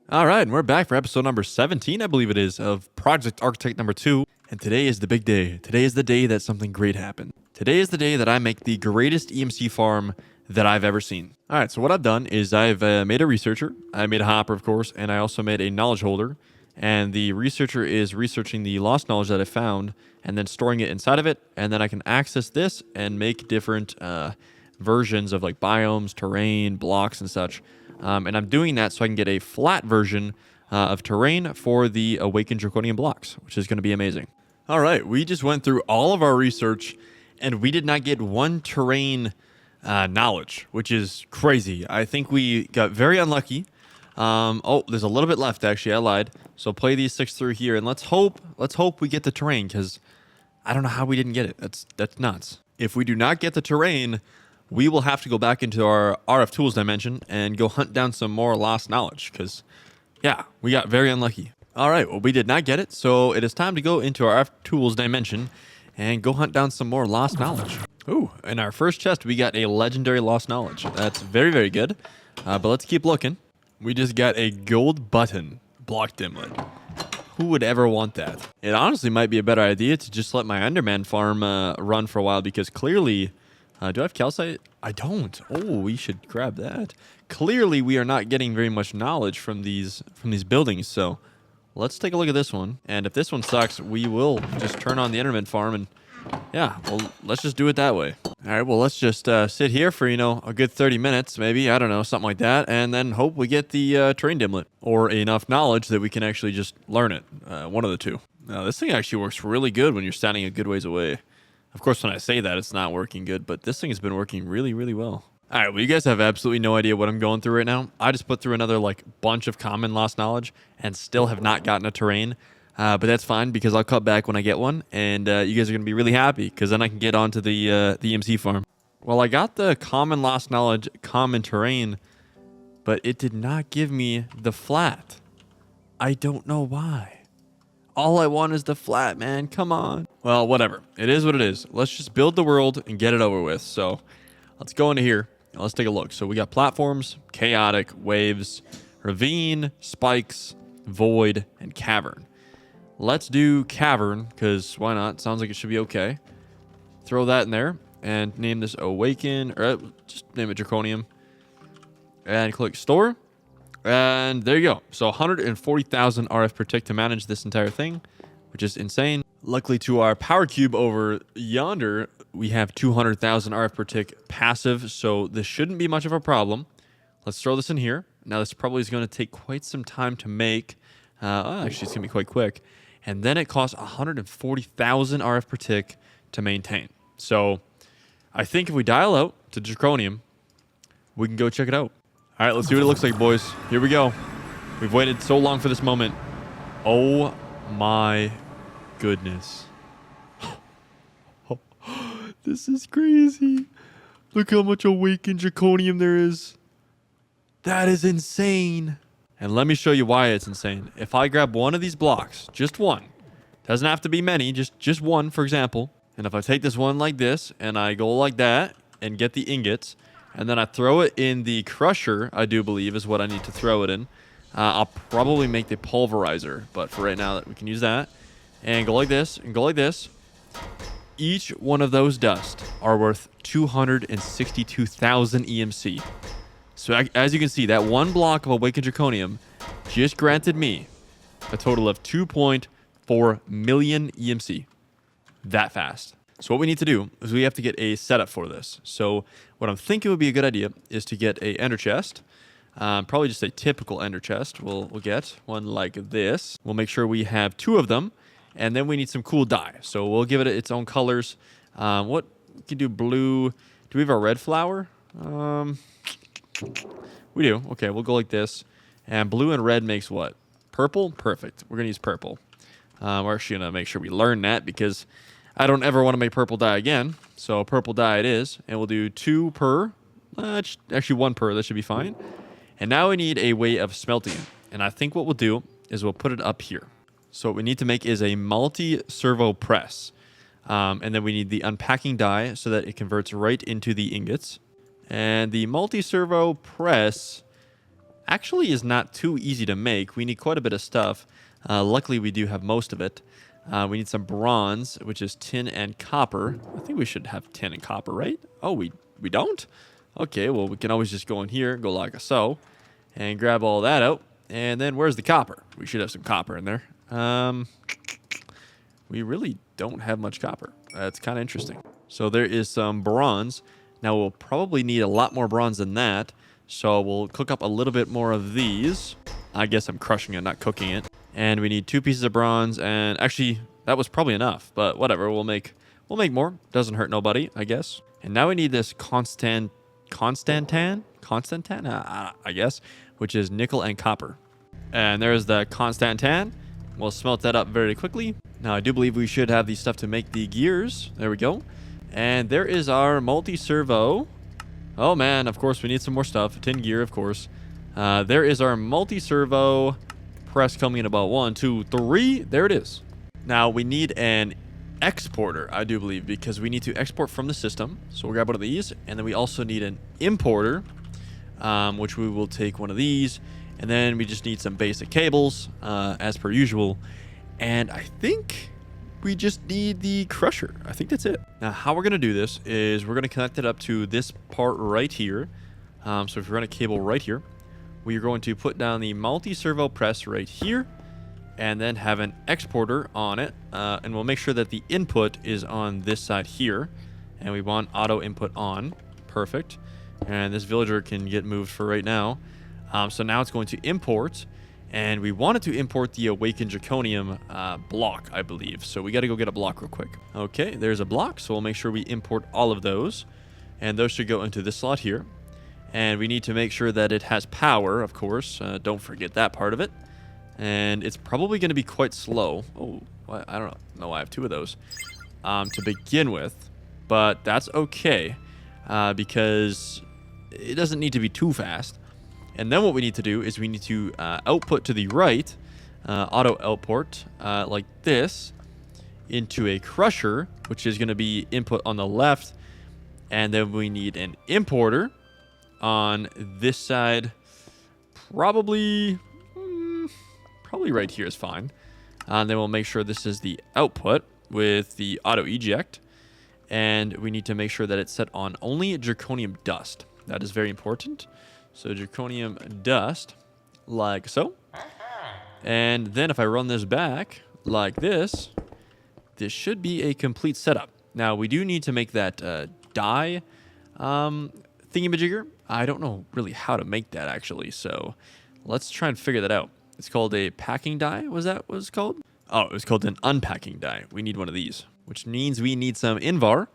All right, and we're back for episode number 17, I believe it is, of Project Architect number 2. And today is the big day. Today is the day that something great happened. Today is the day that I make the greatest EMC farm that I've ever seen. All right, so what I've done is I've made a researcher. I made a hopper, of course, and I also made a knowledge holder. And the researcher is researching the lost knowledge that I found and then storing it inside of it. And then I can access this and make different versions of like biomes, terrain, blocks, and such. And I'm doing that so I can get a flat version of terrain for the Awakened Draconian blocks, which is going to be amazing. All right, we just went through all of our research, and we did not get one terrain knowledge, which is crazy. I think we got very unlucky. Oh, there's a little bit left, actually. I lied. So play these 6 through here, and let's hope we get the terrain, because I don't know how we didn't get it. That's nuts. If we do not get the terrain, we will have to go back into our RF Tools dimension and go hunt down some more lost knowledge because, yeah, we got very unlucky. All right, well, we did not get it, so it is time to go into our RF Tools dimension and go hunt down some more lost knowledge. Ooh, in our first chest, we got a legendary lost knowledge. That's very, very good, but let's keep looking. We just got a gold button block dimlet. Who would ever want that? It honestly might be a better idea to just let my Enderman farm run for a while because clearly... do I have calcite? I don't. Oh, we should grab that. Clearly, we are not getting very much knowledge from these buildings. So let's take a look at this one. And if this one sucks, we will just turn on the Enderman farm. And yeah, well, let's just do it that way. All right, well, let's just sit here for, a good 30 minutes, maybe. I don't know, something like that. And then hope we get the terrain dimlet or enough knowledge that we can actually just learn it. One of the two. Now, this thing actually works really good when you're standing a good ways away. Of course, when I say that, it's not working good, but this thing has been working really, really well. All right, well, you guys have absolutely no idea what I'm going through right now. I just put through another, bunch of common lost knowledge and still have not gotten a terrain. But that's fine because I'll cut back when I get one, and you guys are going to be really happy because then I can get onto the EMC farm. Well, I got the common lost knowledge, common terrain, but it did not give me the flat. I don't know why. All I want is the flat, man. Come on. Well, whatever. It is what it is. Let's just build the world and get it over with. So let's go into here and let's take a look. So we got platforms, chaotic, waves, ravine, spikes, void, and cavern. Let's do cavern because why not? Sounds like it should be okay. Throw that in there and name this Awaken, or just name it Draconium. And click store. And there you go. So 140,000 RF per tick to manage this entire thing, which is insane. Luckily to our power cube over yonder, we have 200,000 RF per tick passive, so this shouldn't be much of a problem. Let's throw this in here. Now this probably is going to take quite some time to make. Actually, it's going to be quite quick. And then it costs 140,000 RF per tick to maintain. So I think if we dial out to Draconium, we can go check it out. All right, let's see what it looks like, boys. Here we go. We've waited so long for this moment. Oh, my goodness. This is crazy. Look how much Awakened Draconium there is. That is insane. And let me show you why it's insane. If I grab one of these blocks, just one, doesn't have to be many, just one, for example. And if I take this one like this, and I go like that, and get the ingots, and then I throw it in the crusher, I do believe is what I need to throw it in. I'll probably make the pulverizer, but for right now, we can use that. And go like this, and go like this. Each one of those dust are worth 262,000 EMC. So as you can see, that one block of Awakened Draconium just granted me a total of 2.4 million EMC. That fast. So what we need to do is we have to get a setup for this. So what I'm thinking would be a good idea is to get a ender chest. Probably just a typical ender chest. We'll get one like this. We'll make sure we have 2 of them. And then we need some cool dye. So we'll give it its own colors. What we can do blue. Do we have a red flower? We do. Okay, we'll go like this. And blue and red makes what? Purple? Perfect. We're going to use purple. We're actually going to make sure we learn that because I don't ever want to make purple dye again. So purple dye it is. And we'll do 2 per. Actually 1 per. That should be fine. And now we need a way of smelting it. And I think what we'll do is we'll put it up here. So what we need to make is a multi-servo press. And then we need the unpacking die so that it converts right into the ingots. And the multi-servo press actually is not too easy to make. We need quite a bit of stuff. Luckily, we do have most of it. We need some bronze, which is tin and copper. I think we should have tin and copper, right? Oh, we don't? Okay, well, we can always just go in here, go like so, and grab all that out. And then where's the copper? We should have some copper in there. We really don't have much copper. That's kind of interesting. So there is some bronze. Now we'll probably need a lot more bronze than that. So we'll cook up a little bit more of these. I guess I'm crushing it, not cooking it. And we need 2 pieces of bronze. And actually, that was probably enough. But whatever, we'll make more. Doesn't hurt nobody, I guess. And now we need this constantan, I guess, which is nickel and copper. And there's the constantan. We'll smelt that up very quickly. Now, I do believe we should have the stuff to make the gears. There we go. And there is our multi-servo. Oh, man, of course, we need some more stuff. Tin gear, of course. There is our multi-servo press coming in about 1, 2, 3. There it is. Now, we need an exporter, I do believe, because we need to export from the system. So we'll grab one of these. And then we also need an importer, which we will take one of these. And then we just need some basic cables, as per usual. And I think we just need the crusher. I think that's it. Now, how we're going to do this is we're going to connect it up to this part right here. So if you run a cable right here, we are going to put down the multi-servo press right here and then have an exporter on it. And we'll make sure that the input is on this side here. And we want auto input on. Perfect. And this villager can get moved for right now. So now it's going to import. And we wanted to import the Awakened Draconium block, I believe. So we got to go get a block real quick. Okay, there's a block. So we'll make sure we import all of those. And those should go into this slot here. And we need to make sure that it has power, of course. Don't forget that part of it. And it's probably going to be quite slow. Oh, I don't know. I have 2 of those to begin with. But that's okay because it doesn't need to be too fast. And then what we need to do is we need to output to the right, auto output, like this, into a crusher, which is going to be input on the left. And then we need an importer on this side. Probably right here is fine. And then we'll make sure this is the output with the auto eject. And we need to make sure that it's set on only draconium dust. That is very important. So draconium dust, like so. And then if I run this back like this, this should be a complete setup. Now, we do need to make that die thingamajigger. I don't know really how to make that, actually. So let's try and figure that out. It's called a packing die. Was that what it's called? Oh, it was called an unpacking die. We need one of these, which means we need some invar,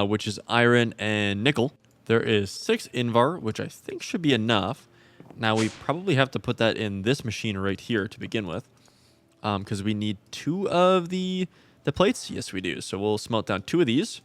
which is iron and nickel. There is 6 invar, which I think should be enough. Now, we probably have to put that in this machine right here to begin with, because we need 2 of the plates. Yes, we do. So we'll smelt down 2 of these,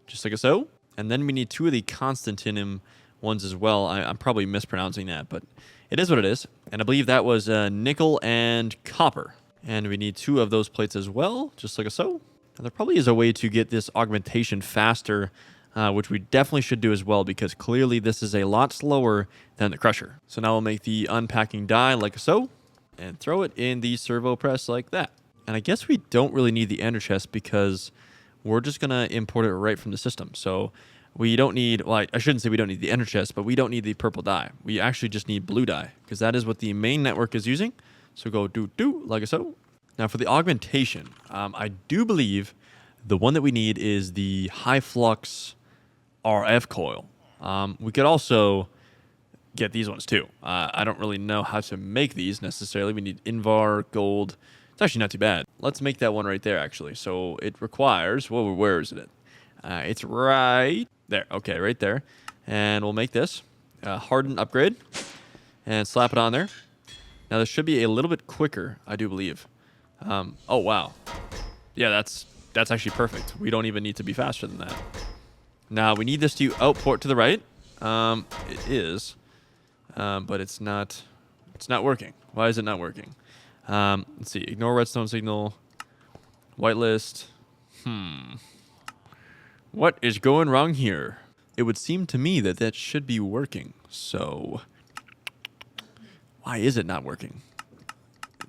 just like so. And then we need 2 of the constantinum ones as well. I'm probably mispronouncing that, but it is what it is. And I believe that was nickel and copper. And we need 2 of those plates as well, just like so. And there probably is a way to get this augmentation faster, which we definitely should do as well, because clearly this is a lot slower than the crusher. So now we'll make the unpacking die like so, and throw it in the servo press like that. And I guess we don't really need the ender chest because we're just going to import it right from the system. So we don't need, well, I shouldn't say we don't need the ender chest, but we don't need the purple dye. We actually just need blue dye, because that is what the main network is using. So go do like so. Now for the augmentation, I do believe the one that we need is the high flux RF coil. We could also get these ones too. I don't really know how to make these necessarily. We need invar, gold. It's actually not too bad. Let's make that one right there, actually. So it requires, well, where is it? It's right there. Okay, right there. And we'll make this harden upgrade and slap it on there. Now this should be a little bit quicker, I do believe. Oh, wow. Yeah, that's actually perfect. We don't even need to be faster than that. Now, we need this to output to the right. It is, but it's not working. Why is it not working? Let's see. Ignore redstone signal. Whitelist. What is going wrong here? It would seem to me that should be working. So Why is it not working?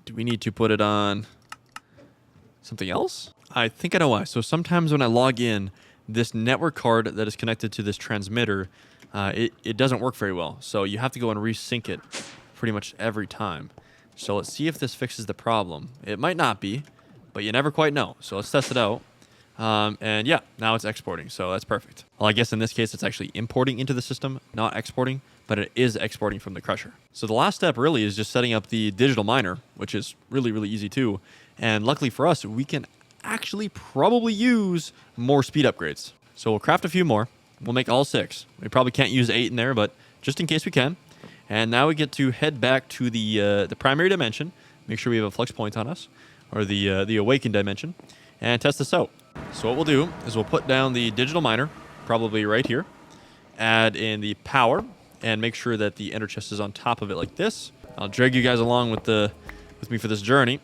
Do we need to put it on something else? I think I know why. So sometimes when I log in, this network card that is connected to this transmitter, it doesn't work very well. So you have to go and resync it pretty much every time. So let's see if this fixes the problem. It might not be, but you never quite know. So let's test it out. And yeah, now it's exporting. So that's perfect. Well, I guess in this case, it's actually importing into the system, not exporting, but it is exporting from the crusher. So the last step really is just setting up the digital miner, which is really, really easy too. And luckily for us, we can actually probably use more speed upgrades. So we'll craft a few more. We'll make all 6. We probably can't use 8 in there, but just in case we can. And now we get to head back to the primary dimension. Make sure we have a flux point on us, or the awakened dimension, and test this out. So what we'll do is we'll put down the digital miner, probably right here. Add in the power, and make sure that the ender chest is on top of it like this. I'll drag you guys along with me for this journey.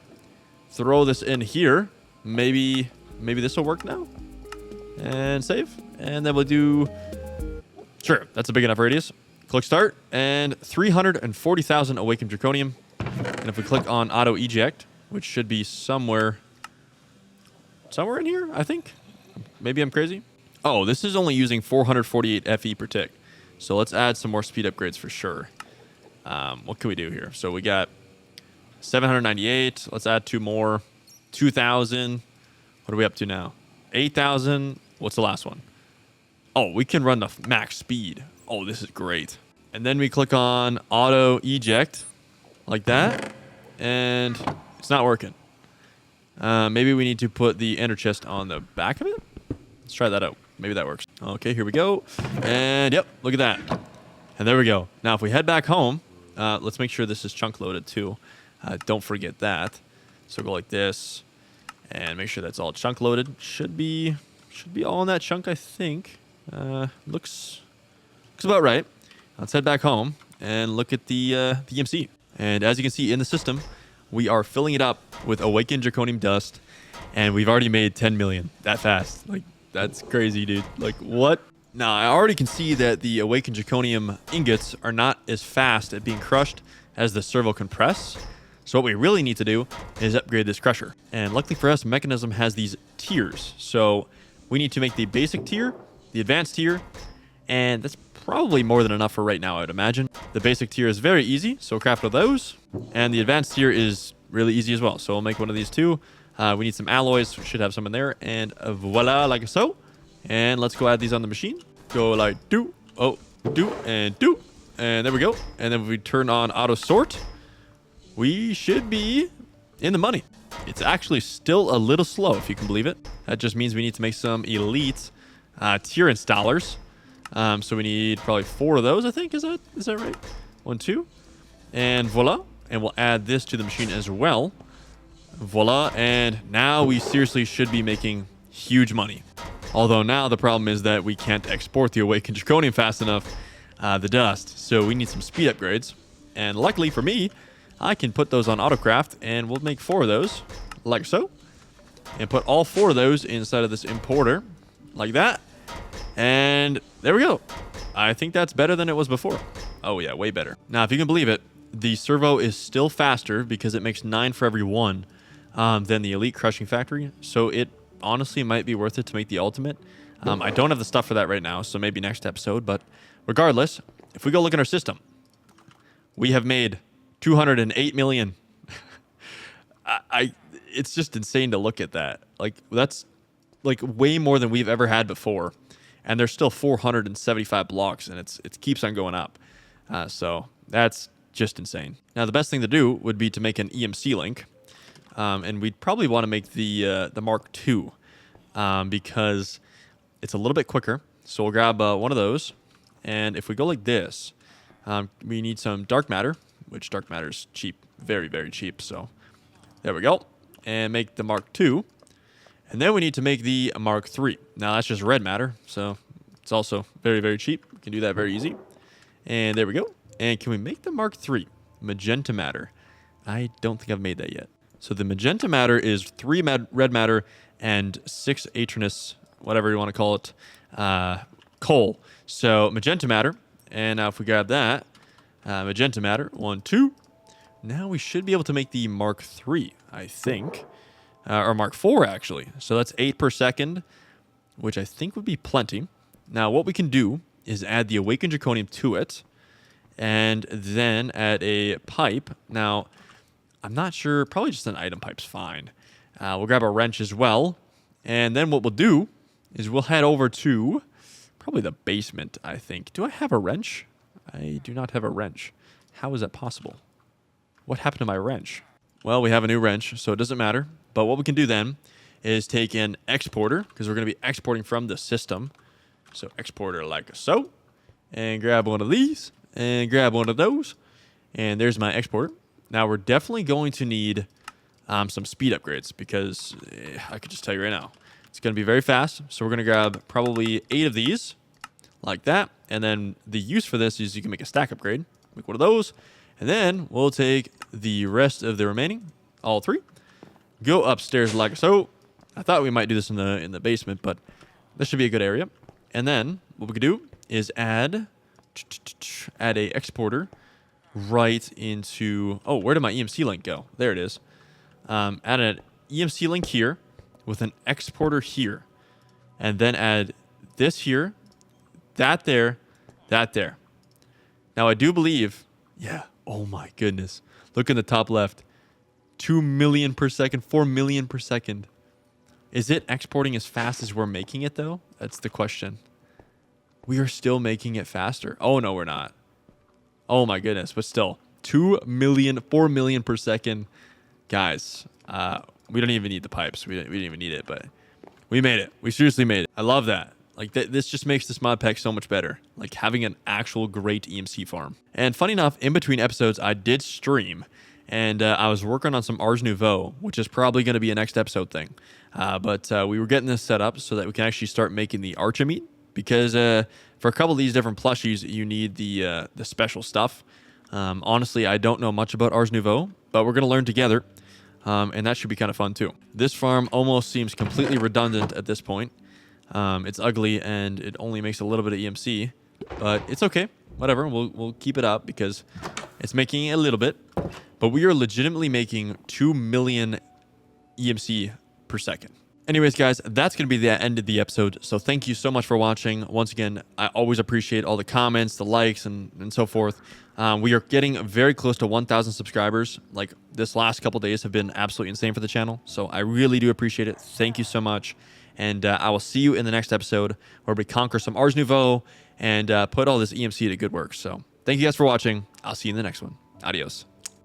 Throw this in here. Maybe this will work now. And save. And then we'll do... Sure, that's a big enough radius. Click start, and 340,000 awakened draconium. And if we click on auto eject, which should be somewhere in here, I think. Maybe I'm crazy. Oh, this is only using 448 FE per tick. So let's add some more speed upgrades for sure. What can we do here? So we got 798. Let's add 2 more. 2,000. What are we up to now? 8,000. What's the last one? Oh, we can run the max speed. Oh, this is great. And then we click on auto eject like that. And it's not working. Maybe we need to put the ender chest on the back of it. Let's try that out. Maybe that works. Okay, here we go. And yep, look at that. And there we go. Now, if we head back home, let's make sure this is chunk loaded too. Don't forget that. So go like this and make sure that's all chunk loaded. Should be all in that chunk, I think. Looks about right. Let's head back home and look at the EMC. And as you can see in the system, we are filling it up with awakened draconium dust, and we've already made 10 million that fast. Like, that's crazy, dude. Like, what? Now, I already can see that the awakened draconium ingots are not as fast at being crushed as the servo compress. So what we really need to do is upgrade this crusher. And luckily for us, Mechanism has these tiers. So we need to make the basic tier, the advanced tier, and that's probably more than enough for right now, I would imagine. The basic tier is very easy, so craft of those. And the advanced tier is really easy as well. So we'll make one of these too. We need some alloys, we should have some in there. And voila, like so. And let's go add these on the machine. Go like do, and do. And there we go. And then if we turn on auto sort, we should be in the money. It's actually still a little slow, if you can believe it. That just means we need to make some elite tier installers. So we need probably 4 of those, I think. Is that right? 1, 2. And voila. And we'll add this to the machine as well. Voila. And now we seriously should be making huge money. Although now the problem is that we can't export the awakened draconium fast enough, the dust. So we need some speed upgrades. And luckily for me, I can put those on autocraft, and we'll make 4 of those, like so. And put all 4 of those inside of this importer, like that. And there we go. I think that's better than it was before. Oh yeah, way better. Now, if you can believe it, the servo is still faster because it makes 9 for every 1 than the Elite Crushing Factory. So it honestly might be worth it to make the Ultimate. I don't have the stuff for that right now, so maybe next episode. But regardless, if we go look at our system, we have made 208 million. It's just insane to look at that. Like, that's like way more than we've ever had before. And there's still 475 blocks, and it keeps on going up. So that's just insane. Now, the best thing to do would be to make an EMC link. And we'd probably want to make the Mark II because it's a little bit quicker. So we'll grab one of those. And if we go like this, we need some dark matter, which dark matter is cheap, very, very cheap. So there we go. And make the Mark II. And then we need to make the Mark III. Now, that's just red matter, so it's also very, very cheap. We can do that very easy. And there we go. And can we make the Mark III? Magenta matter. I don't think I've made that yet. So the magenta matter is 3 red matter and 6 Atronus, whatever you want to call it, coal. So magenta matter. And now if we grab that, magenta matter, 1, 2. now we should be able to make the Mark III, I think. Or Mark IV, actually. So that's 8 per second, which I think would be plenty. Now, what we can do is add the Awakened Draconium to it, and then add a pipe. Now, I'm not sure. Probably just an item pipe's fine. We'll grab a wrench as well. And then what we'll do is we'll head over to probably the basement, I think. Do I have a wrench? I do not have a wrench. How is that possible? What happened to my wrench? Well, we have a new wrench, so it doesn't matter. But what we can do then is take an exporter, because we're going to be exporting from the system. So exporter like so. And grab one of these. And grab one of those. And there's my exporter. Now, we're definitely going to need some speed upgrades, because I could just tell you right now, it's going to be very fast. So we're going to grab probably 8 of these, like that. And then the use for this is you can make a stack upgrade. Make one of those. And then we'll take the rest of the remaining, all 3. Go upstairs like so. I thought we might do this in the basement, but this should be a good area. And then what we could do is add a exporter right into... Oh, where did my EMC link go? There it is. Add an EMC link here with an exporter here. And then add this here, that there, that there. Now, I do believe... Yeah. Oh, my goodness. Look in the top left. 2 million per second, 4 million per second. Is it exporting as fast as we're making it, though? That's the question. We are still making it faster. Oh, no, we're not. Oh, my goodness. But still, 2 million, 4 million per second. Guys, we don't even need the pipes. We didn't even need it, but we made it. We seriously made it. I love that. Like, this just makes this mod pack so much better. Like, having an actual great EMC farm. And funny enough, in between episodes, I did stream. And I was working on some Ars Nouveau, which is probably going to be a next episode thing. But we were getting this set up so that we can actually start making the Archimede. Because for a couple of these different plushies, you need the special stuff. Honestly, I don't know much about Ars Nouveau, but we're going to learn together. And that should be kind of fun, too. This farm almost seems completely redundant at this point. It's ugly, and it only makes a little bit of EMC. But it's okay. Whatever. We'll keep it up because it's making a little bit. But we are legitimately making 2 million EMC per second. Anyways, guys, that's going to be the end of the episode. So thank you so much for watching. Once again, I always appreciate all the comments, the likes, and so forth. We are getting very close to 1,000 subscribers. Like, this last couple days have been absolutely insane for the channel. So I really do appreciate it. Thank you so much. And I will see you in the next episode where we conquer some Ars Nouveau and put all this EMC to good work. So thank you guys for watching. I'll see you in the next one. Adios.